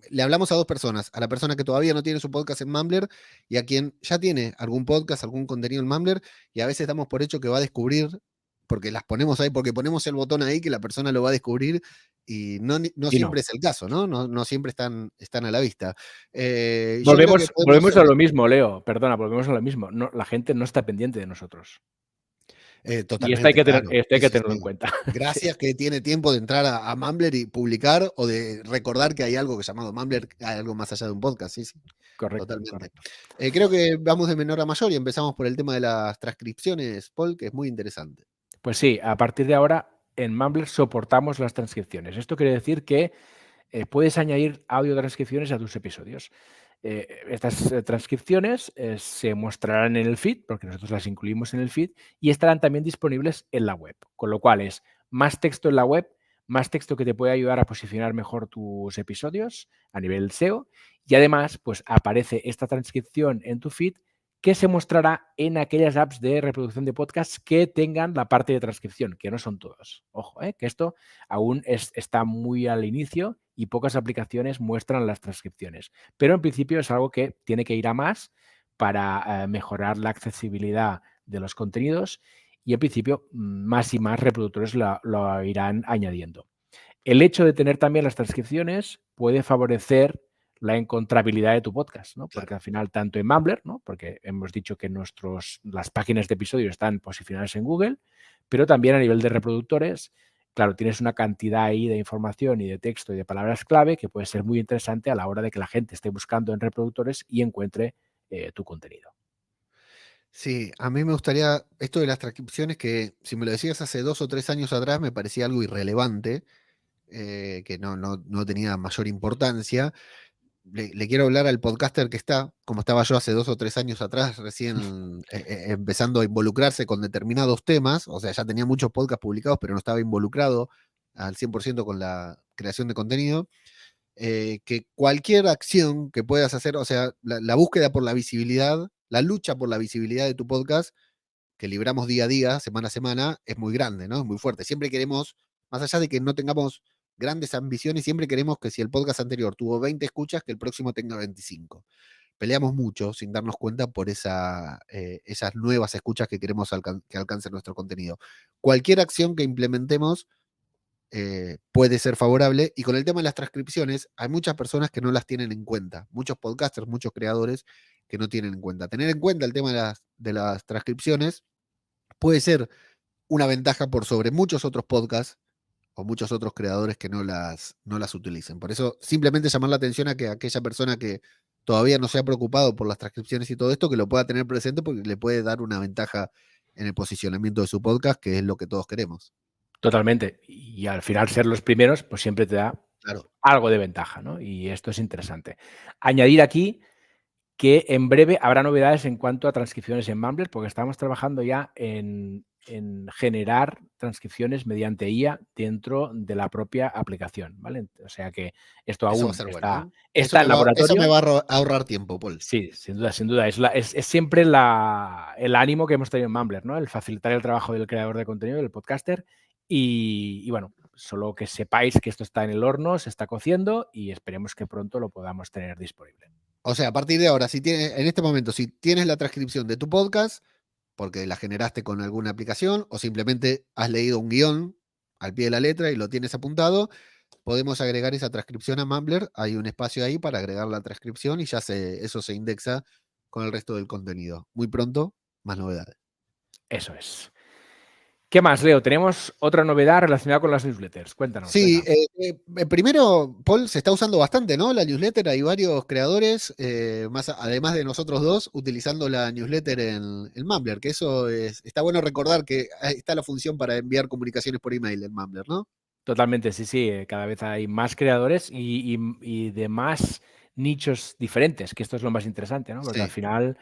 Le hablamos a dos personas, a la persona que todavía no tiene su podcast en Mumbler y a quien ya tiene algún podcast, algún contenido en Mumbler, y a veces damos por hecho que va a descubrir, porque las ponemos ahí, porque ponemos el botón ahí que la persona lo va a descubrir, y no Y no. siempre es el caso, ¿no? No siempre están a la vista. Yo creo que podemos Volvemos ser a lo mismo, Leo. Perdona, volvemos a lo mismo. No, la gente no está pendiente de nosotros. Y totalmente, claro. esto hay Sí, que sí, tenerlo en sí. cuenta. Sí, Gracias que tiene tiempo de entrar a Mumbler y publicar o de recordar que hay algo que llamado Mumbler, hay algo más allá de un podcast, sí, sí, correcto, totalmente. correcto. Creo que vamos de menor a mayor y empezamos por el tema de las transcripciones, Paul, que es muy interesante. Pues sí, a partir de ahora en Mumbler soportamos las transcripciones. Esto quiere decir que puedes añadir audio transcripciones a tus episodios. Estas transcripciones se mostrarán en el feed, porque nosotros las incluimos en el feed, y estarán también disponibles en la web. Con lo cual es más texto en la web, más texto que te puede ayudar a posicionar mejor tus episodios a nivel SEO. Y además, pues aparece esta transcripción en tu feed que se mostrará en aquellas apps de reproducción de podcasts que tengan la parte de transcripción, que no son todos. Ojo, que esto aún está muy al inicio y pocas aplicaciones muestran las transcripciones. Pero en principio es algo que tiene que ir a más para mejorar la accesibilidad de los contenidos y en principio más y más reproductores lo irán añadiendo. El hecho de tener también las transcripciones puede favorecer la encontrabilidad de tu podcast, ¿no? Porque Claro. al final, tanto en Mumbler, ¿no? Porque hemos dicho que las páginas de episodio están posicionadas en Google, pero también a nivel de reproductores, claro, tienes una cantidad ahí de información y de texto y de palabras clave que puede ser muy interesante a la hora de que la gente esté buscando en reproductores y encuentre tu contenido. Sí, a mí me gustaría, esto de las transcripciones, que si me lo decías hace 2 o 3 años atrás, me parecía algo irrelevante, que no tenía mayor importancia. Le quiero hablar al podcaster que está, como estaba yo hace 2 o 3 años atrás, recién empezando a involucrarse con determinados temas, o sea, ya tenía muchos podcasts publicados, pero no estaba involucrado al 100% con la creación de contenido, que cualquier acción que puedas hacer, o sea, la búsqueda por la visibilidad, la lucha por la visibilidad de tu podcast, que libramos día a día, semana a semana, es muy grande, ¿no? Es muy fuerte. Siempre queremos, más allá de que no tengamos grandes ambiciones, siempre queremos que si el podcast anterior tuvo 20 escuchas, que el próximo tenga 25. Peleamos mucho sin darnos cuenta por esas nuevas escuchas que queremos que alcance nuestro contenido. Cualquier acción que implementemos puede ser favorable. Y con el tema de las transcripciones, hay muchas personas que no las tienen en cuenta. Muchos podcasters, muchos creadores que no tienen en cuenta. Tener en cuenta el tema de las transcripciones puede ser una ventaja por sobre muchos otros podcasts o muchos otros creadores que no las utilicen. Por eso, simplemente llamar la atención a que aquella persona que todavía no se ha preocupado por las transcripciones y todo esto, que lo pueda tener presente porque le puede dar una ventaja en el posicionamiento de su podcast, que es lo que todos queremos. Totalmente. Y al final ser los primeros, pues siempre te da Claro. algo de ventaja, ¿no? Y esto es interesante. Añadir aquí que en breve habrá novedades en cuanto a transcripciones en Mumbler, porque estamos trabajando ya en generar transcripciones mediante IA dentro de la propia aplicación, ¿vale? O sea que esto Eso va a aún ser bueno, está, ¿eh? Eso está en eso me laboratorio. va a ahorrar tiempo, Paul. Sí, sin duda, sin duda. Es siempre el ánimo que hemos tenido en Mumbler, ¿no? El facilitar el trabajo del creador de contenido, del podcaster. Y bueno, solo que sepáis que esto está en el horno, se está cociendo y esperemos que pronto lo podamos tener disponible. O sea, a partir de ahora, en este momento, si tienes la transcripción de tu podcast, porque la generaste con alguna aplicación, o simplemente has leído un guión al pie de la letra y lo tienes apuntado, podemos agregar esa transcripción a Mumbler. Hay un espacio ahí para agregar la transcripción y ya eso se indexa con el resto del contenido. Muy pronto, más novedades. Eso es. ¿Qué más, Leo? Tenemos otra novedad relacionada con las newsletters. Cuéntanos, Sí, venga. primero, Paul, se está usando bastante, ¿no? La newsletter, hay varios creadores, además de nosotros dos, utilizando la newsletter en Mumbler, que eso está bueno recordar que ahí está la función para enviar comunicaciones por email en Mumbler, ¿no? Totalmente, sí, sí. Cada vez hay más creadores y de más nichos diferentes, que esto es lo más interesante, ¿no? Porque al Sí. final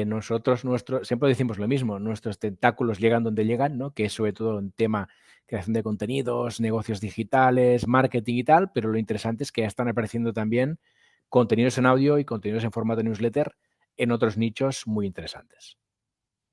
nosotros, siempre decimos lo mismo, nuestros tentáculos llegan donde llegan, ¿no? Que es sobre todo en tema creación de contenidos, negocios digitales, marketing y tal, pero lo interesante es que ya están apareciendo también contenidos en audio y contenidos en formato newsletter en otros nichos muy interesantes.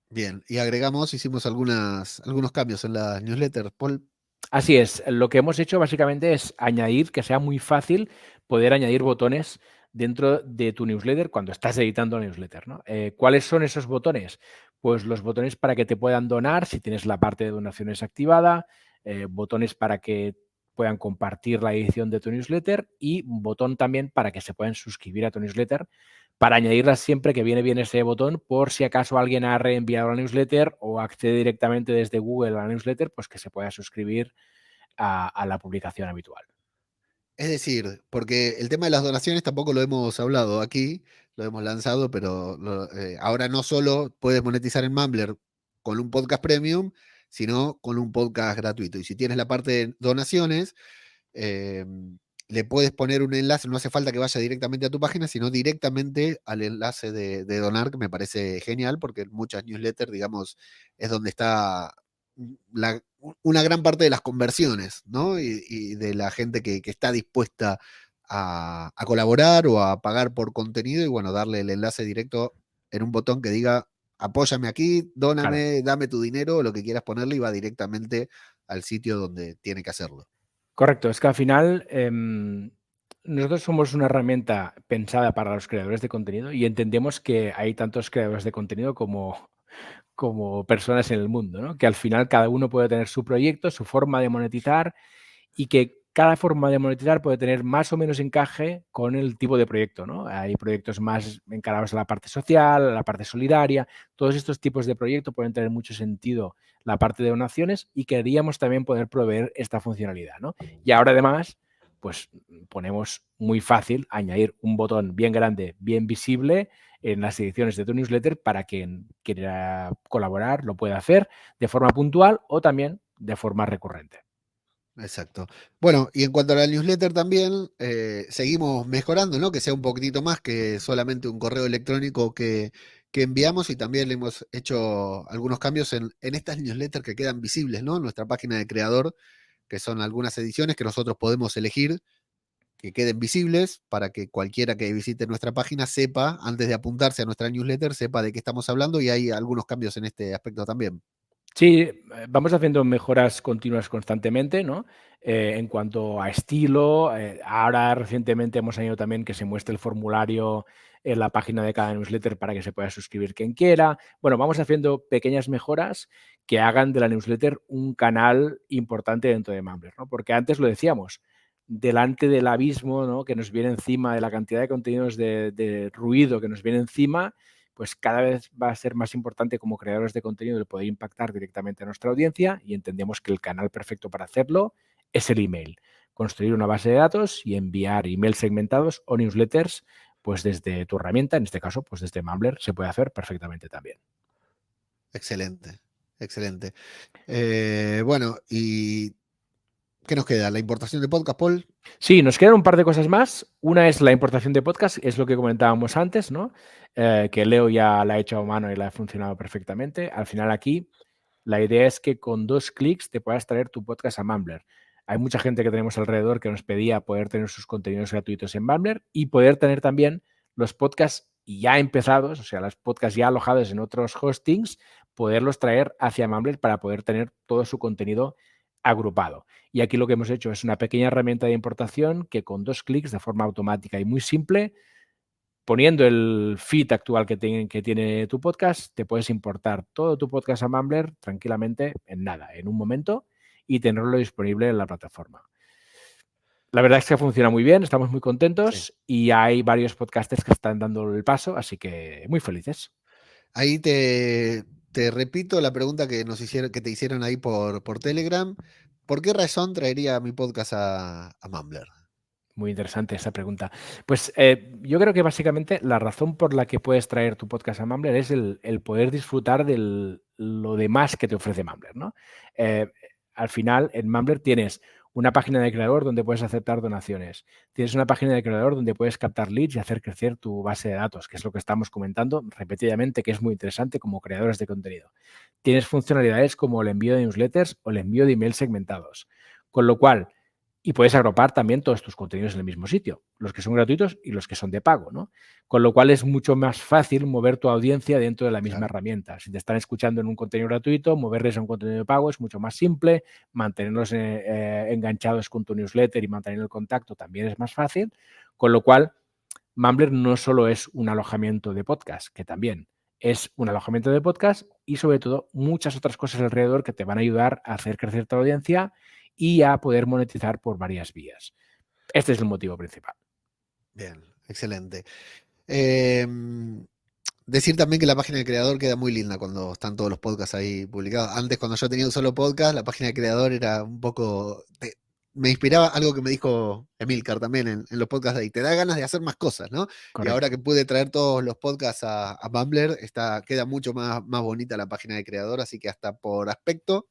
Bien, y hicimos algunos cambios en la newsletter, Paul. Así es, lo que hemos hecho básicamente es añadir, que sea muy fácil poder añadir botones dentro de tu newsletter cuando estás editando la newsletter, ¿no? ¿Cuáles son esos botones? Pues los botones para que te puedan donar si tienes la parte de donaciones activada, botones para que puedan compartir la edición de tu newsletter y un botón también para que se puedan suscribir a tu newsletter, para añadirlas siempre que viene bien ese botón por si acaso alguien ha reenviado la newsletter o accede directamente desde Google a la newsletter, pues que se pueda suscribir a la publicación habitual. Es decir, porque el tema de las donaciones tampoco lo hemos hablado aquí, lo hemos lanzado, pero ahora no solo puedes monetizar en Mumbler con un podcast premium, sino con un podcast gratuito. Y si tienes la parte de donaciones, eh, le puedes poner un enlace, no hace falta que vaya directamente a tu página, sino directamente al enlace de donar, que me parece genial, porque en muchas newsletters, digamos, es donde está la, una gran parte de las conversiones, ¿no? Y de la gente que está dispuesta a colaborar o a pagar por contenido y bueno, darle el enlace directo en un botón que diga, apóyame aquí, Claro, dóname, dame tu dinero o lo que quieras ponerle y va directamente al sitio donde tiene que hacerlo. correcto. Es que al final nosotros somos una herramienta pensada para los creadores de contenido y entendemos que hay tantos creadores de contenido como personas en el mundo, ¿no? Que al final cada uno puede tener su proyecto, su forma de monetizar y que cada forma de monetizar puede tener más o menos encaje con el tipo de proyecto, ¿no? Hay proyectos más encarados a la parte social, a la parte solidaria. Todos estos tipos de proyectos pueden tener mucho sentido la parte de donaciones y queríamos también poder proveer esta funcionalidad, ¿no? Y ahora además, pues ponemos muy fácil añadir un botón bien grande, bien visible en las ediciones de tu newsletter para quien quiera colaborar lo pueda hacer de forma puntual o también de forma recurrente. Exacto. Bueno, y en cuanto a la newsletter también, seguimos mejorando, ¿no? Que sea un poquitito más que solamente un correo electrónico que enviamos y también le hemos hecho algunos cambios en estas newsletters que quedan visibles, ¿no? En nuestra página de creador, que son algunas ediciones que nosotros podemos elegir que queden visibles para que cualquiera que visite nuestra página sepa, antes de apuntarse a nuestra newsletter, sepa de qué estamos hablando y hay algunos cambios en este aspecto también. Sí, vamos haciendo mejoras continuas constantemente, ¿no? En cuanto a estilo, ahora recientemente hemos añadido también que se muestre el formulario en la página de cada newsletter para que se pueda suscribir quien quiera. Bueno, vamos haciendo pequeñas mejoras que hagan de la newsletter un canal importante dentro de Mumbler, ¿no? Porque antes lo decíamos, delante del abismo, ¿no? Que nos viene encima, de la cantidad de contenidos de ruido que nos viene encima, pues cada vez va a ser más importante como creadores de contenido el poder impactar directamente a nuestra audiencia y entendemos que el canal perfecto para hacerlo es el email. Construir una base de datos y enviar emails segmentados o newsletters pues desde tu herramienta, en este caso pues desde Mumbler, se puede hacer perfectamente también. Excelente, excelente. Bueno, ¿y qué nos queda? ¿La importación de podcast, Paul? Sí, nos quedan un par de cosas más. Una es la importación de podcast, es lo que comentábamos antes, ¿no? Que Leo ya la ha hecho a mano y la ha funcionado perfectamente. Al final aquí la idea es que con 2 clics te puedas traer tu podcast a Mumbler. Hay mucha gente que tenemos alrededor que nos pedía poder tener sus contenidos gratuitos en Mumbler y poder tener también los podcasts ya empezados, o sea, los podcasts ya alojados en otros hostings, poderlos traer hacia Mumbler para poder tener todo su contenido agrupado. Y aquí lo que hemos hecho es una pequeña herramienta de importación que con 2 clics de forma automática y muy simple, poniendo el feed actual que tiene tu podcast, te puedes importar todo tu podcast a Mumbler tranquilamente en nada, en un momento, y tenerlo disponible en la plataforma. La verdad es que funciona muy bien, estamos muy Sí. contentos y hay varios podcasters que están dando el paso, así que muy felices. Ahí te repito la pregunta que nos hicieron, que te hicieron ahí por Telegram. ¿Por qué razón traería mi podcast a Mumbler? Muy interesante esa pregunta. Pues yo creo que básicamente la razón por la que puedes traer tu podcast a Mumbler es el poder disfrutar de lo demás que te ofrece Mumbler, ¿no? Al final, en Mumbler tienes una página de creador donde puedes aceptar donaciones. Tienes una página de creador donde puedes captar leads y hacer crecer tu base de datos, que es lo que estamos comentando repetidamente, que es muy interesante como creadores de contenido. Tienes funcionalidades como el envío de newsletters o el envío de emails segmentados. Con lo cual, Y puedes agrupar también todos tus contenidos en el mismo sitio, los que son gratuitos y los que son de pago, ¿no? Con lo cual es mucho más fácil mover tu audiencia dentro de la misma Claro. herramienta. Si te están escuchando en un contenido gratuito, moverles a un contenido de pago es mucho más simple, mantenerlos enganchados con tu newsletter y mantener el contacto también es más fácil, con lo cual Mumbler no solo es un alojamiento de podcast, que también es un alojamiento de podcast y sobre todo muchas otras cosas alrededor que te van a ayudar a hacer crecer tu audiencia y a poder monetizar por varias vías. Este es el motivo principal. Bien, excelente. Decir también que la página de creador queda muy linda cuando están todos los podcasts ahí publicados. Antes, cuando yo tenía un solo podcast, la página de creador era un poco... me inspiraba algo que me dijo Emilcar también en los podcasts de ahí. Te da ganas de hacer más cosas, ¿no? Y ahora Correcto. que pude traer todos los podcasts a Mumbler, queda mucho más bonita la página de creador, así que hasta por aspecto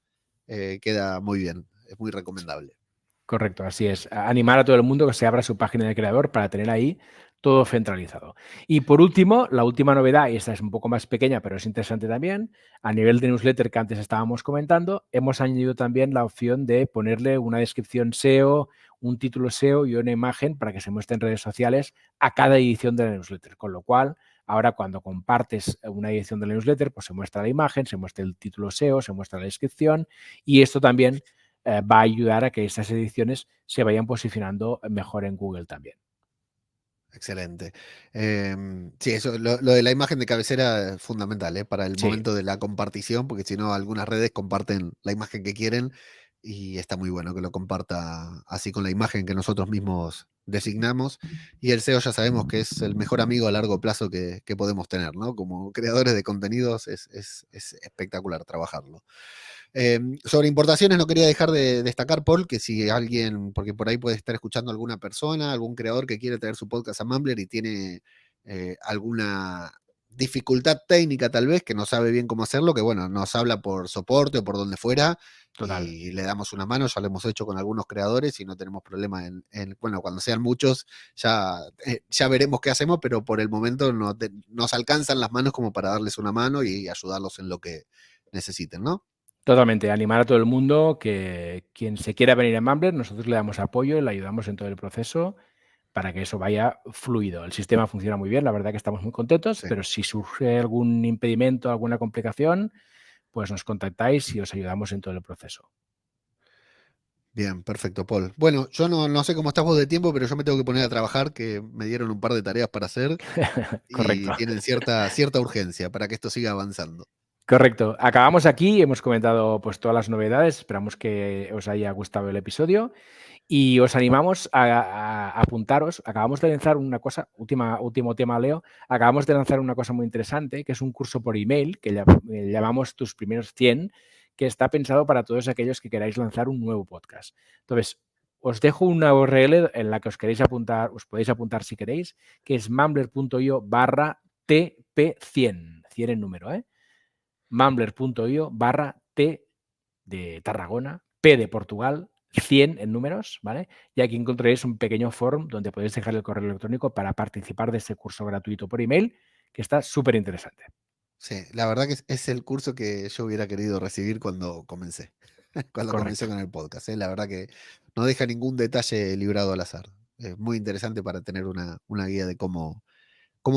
queda muy bien. Es muy recomendable. Correcto, así es. Animar a todo el mundo que se abra su página de creador para tener ahí todo centralizado. Y por último, la última novedad, y esta es un poco más pequeña, pero es interesante también, a nivel de newsletter que antes estábamos comentando, hemos añadido también la opción de ponerle una descripción SEO, un título SEO y una imagen para que se muestre en redes sociales a cada edición de la newsletter. Con lo cual, ahora cuando compartes una edición de la newsletter, pues se muestra la imagen, se muestra el título SEO, se muestra la descripción y esto también va a ayudar a que estas ediciones se vayan posicionando mejor en Google también. Excelente. Sí, eso, lo de la imagen de cabecera es fundamental, para el Sí, momento de la compartición, porque si no, algunas redes comparten la imagen que quieren y está muy bueno que lo comparta así con la imagen que nosotros mismos designamos. Y el SEO ya sabemos que es el mejor amigo a largo plazo que podemos tener, ¿no? Como creadores de contenidos es espectacular trabajarlo. Sobre importaciones no quería dejar de destacar, Paul, que si alguien, porque por ahí puede estar escuchando alguna persona, algún creador que quiere traer su podcast a Mumbler y tiene alguna dificultad técnica tal vez, que no sabe bien cómo hacerlo, que bueno, nos habla por soporte o por donde fuera total. y le damos una mano, ya lo hemos hecho con algunos creadores y no tenemos problema bueno, cuando sean muchos ya veremos qué hacemos, pero por el momento nos alcanzan las manos como para darles una mano y ayudarlos en lo que necesiten, ¿no? Totalmente, animar a todo el mundo que quien se quiera venir a Mumbler, nosotros le damos apoyo y le ayudamos en todo el proceso para que eso vaya fluido. El sistema funciona muy bien, la verdad que estamos muy contentos, Sí. pero si surge algún impedimento, alguna complicación, pues nos contactáis y os ayudamos en todo el proceso. Bien, perfecto, Paul. Bueno, yo no sé cómo estás vos de tiempo, pero yo me tengo que poner a trabajar, que me dieron un par de tareas para hacer y Correcto. tienen cierta urgencia para que esto siga avanzando. Correcto. Acabamos aquí, hemos comentado pues todas las novedades, esperamos que os haya gustado el episodio y os animamos a apuntaros. Acabamos de lanzar una cosa, último tema, Leo, acabamos de lanzar una cosa muy interesante, que es un curso por email que llamamos Tus primeros 100, que está pensado para todos aquellos que queráis lanzar un nuevo podcast. Entonces, os dejo una URL en la que os queréis apuntar, os podéis apuntar si queréis, que es mumbler.io/TP100, 100 en número, mumbler.io/T de Tarragona, P de Portugal, 100 en números, ¿vale? Y aquí encontraréis un pequeño forum donde podéis dejar el correo electrónico para participar de ese curso gratuito por email, que está súper interesante. Sí, la verdad que es el curso que yo hubiera querido recibir cuando comencé, cuando Correcto. comencé con el podcast. La verdad que no deja ningún detalle librado al azar. Es muy interesante para tener una guía de cómo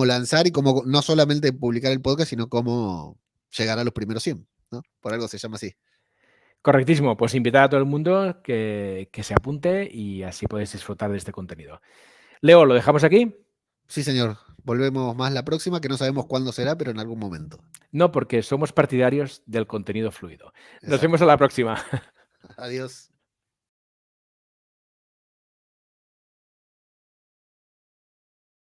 lanzar y cómo no solamente publicar el podcast, sino cómo llegar a los primeros 100, ¿no? Por algo se llama así. Correctísimo. Pues invitar a todo el mundo que se apunte y así podéis disfrutar de este contenido. Leo, ¿lo dejamos aquí? Sí, señor. Volvemos más la próxima, que no sabemos cuándo será, pero en algún momento. No, porque somos partidarios del contenido fluido. Nos vemos a Exacto. la próxima. Adiós.